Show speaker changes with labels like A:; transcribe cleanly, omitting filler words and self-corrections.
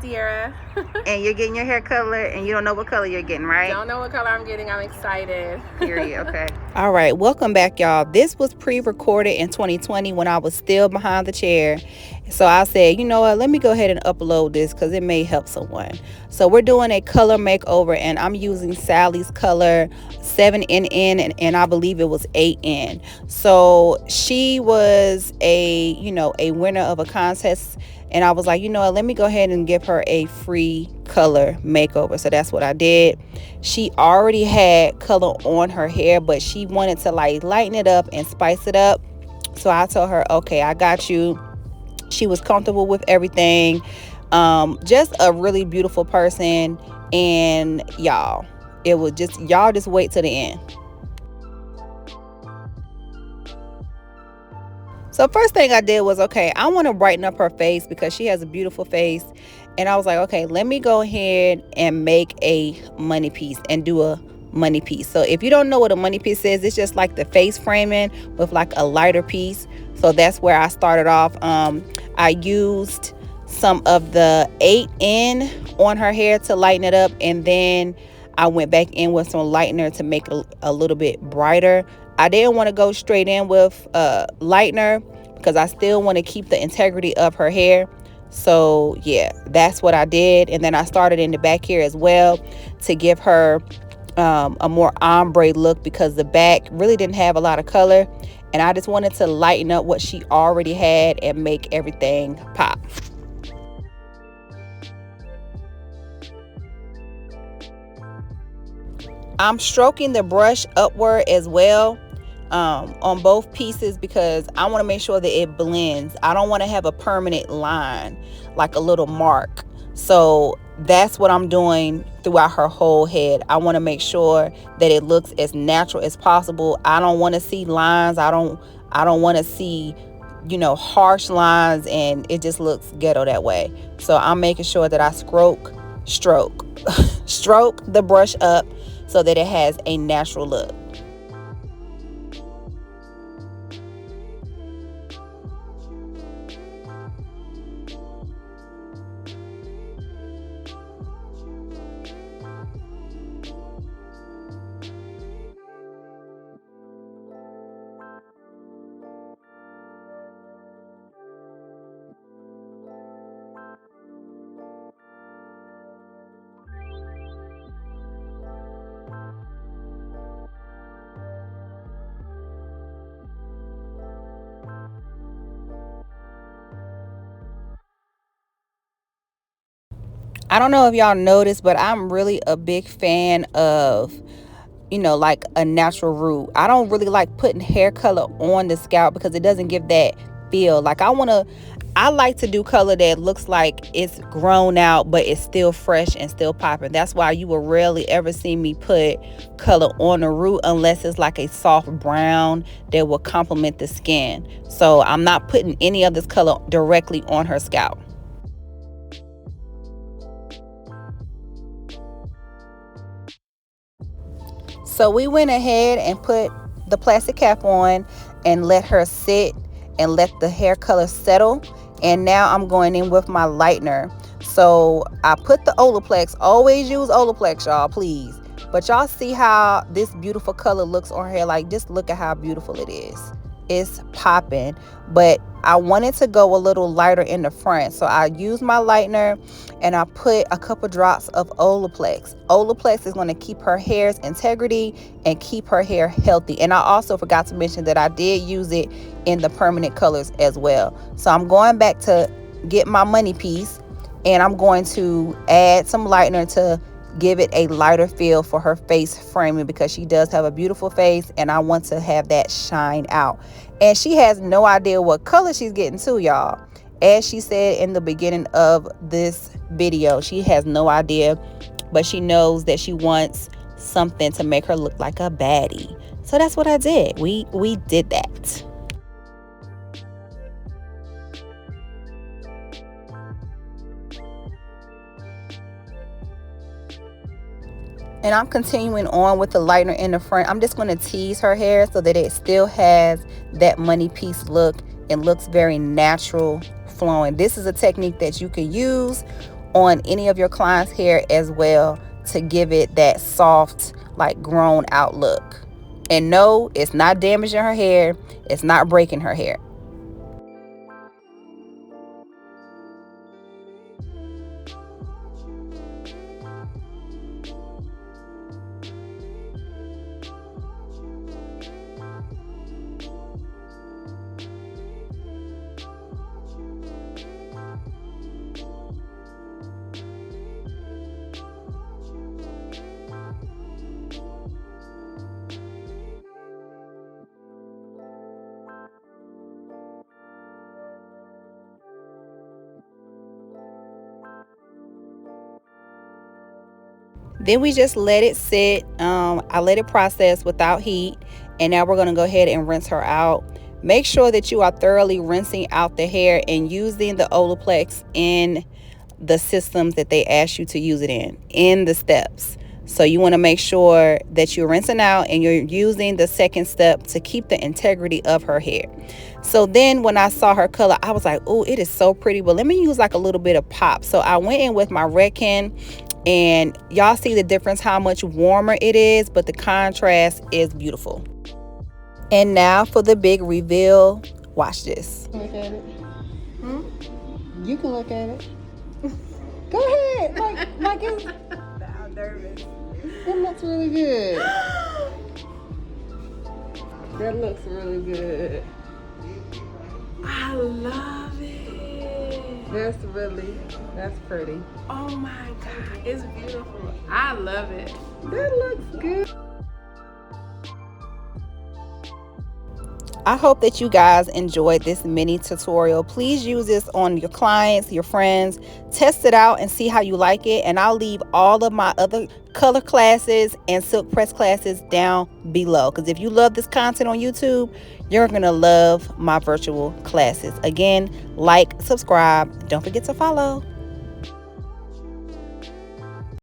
A: Sierra.
B: And you're getting your hair color and you don't know what color you're getting, right?
A: Don't know what color I'm getting. I'm excited.
B: Period. Okay. All right. Welcome back, y'all. This was pre-recorded in 2020 when I was still behind the chair. So I said, you know what? Let me go ahead and upload this because it may help someone. So we're doing a color makeover and I'm using Sally's color 7NN and I believe it was 8N. So she was a winner of a contest. And I was like, you know what, let me go ahead and give her a free color makeover. So that's what I did. She already had color on her hair, but she wanted to like lighten it up and spice it up. So I told her, okay, I got you. She was comfortable with everything. Just a really beautiful person. And y'all just wait till the end. So first thing I did was, okay, I want to brighten up her face because she has a beautiful face. And I was like, okay, let me go ahead and make a money piece and do a money piece. So if you don't know what a money piece is, it's just like the face framing with like a lighter piece. So that's where I started off. I used some of the 8N on her hair to lighten it up. And then I went back in with some lightener to make it a little bit brighter. I didn't want to go straight in with lightener because I still want to keep the integrity of her hair. So yeah, that's what I did. And then I started in the back here as well to give her a more ombre look because the back really didn't have a lot of color. And I just wanted to lighten up what she already had and make everything pop. I'm stroking the brush upward as well on both pieces because I want to make sure that it blends. I don't want to have a permanent line, like a little mark. So that's what I'm doing throughout her whole head. I want to make sure that it looks as natural as possible. I don't want to see lines. I don't want to see, harsh lines, and it just looks ghetto that way. So I'm making sure that I stroke stroke the brush up so that it has a natural look. I don't know if y'all noticed, but I'm really a big fan of, like a natural root. I don't really like putting hair color on the scalp because it doesn't give that feel. Like I like to do color that looks like it's grown out, but it's still fresh and still popping. That's why you will rarely ever see me put color on the root unless it's like a soft brown that will complement the skin. So I'm not putting any of this color directly on her scalp. So we went ahead and put the plastic cap on and let her sit and let the hair color settle. And now I'm going in with my lightener. So I put the Olaplex. Always use Olaplex, y'all, please. But y'all see how this beautiful color looks on her hair. Like, just look at how beautiful it is. It's popping. But I wanted to go a little lighter in the front. So I used my lightener and I put a couple drops of Olaplex. Olaplex is going to keep her hair's integrity and keep her hair healthy. And I also forgot to mention that I did use it in the permanent colors as well. So I'm going back to get my money piece and I'm going to add some lightener to give it a lighter feel for her face framing because she does have a beautiful face and I want to have that shine out. And she has no idea what color she's getting too, y'all. As she said in the beginning of this video, she has no idea, but she knows that she wants something to make her look like a baddie. So that's what I did. We did that. And I'm continuing on with the lightener in the front. I'm just going to tease her hair so that it still has that money piece look and looks very natural flowing. This is a technique that you can use on any of your clients' hair as well to give it that soft, like grown out look. And no, it's not damaging her hair. It's not breaking her hair. Then we just let it sit. I let it process without heat. And now we're going to go ahead and rinse her out. Make sure that you are thoroughly rinsing out the hair and using the Olaplex in the systems that they ask you to use it in the steps. So you want to make sure that you're rinsing out and you're using the second step to keep the integrity of her hair. So then when I saw her color, I was like, oh, it is so pretty. But let me use like a little bit of pop. So I went in with my Redken, and y'all see the difference, how much warmer it is, but the contrast is beautiful. And now for the big reveal. Watch this.
C: Look at it. You can look at it. Go ahead. Like it's,
A: I'm nervous.
C: that looks really good. That looks really good.
A: I love it.
C: That's pretty.
A: Oh my God, it's beautiful. I love it.
C: That looks good.
B: I hope that you guys enjoyed this mini tutorial. Please use this on your clients, your friends. Test it out and see how you like it. And I'll leave all of my other color classes and silk press classes down below. Because if you love this content on YouTube, you're going to love my virtual classes. Again, like, subscribe. Don't forget to follow.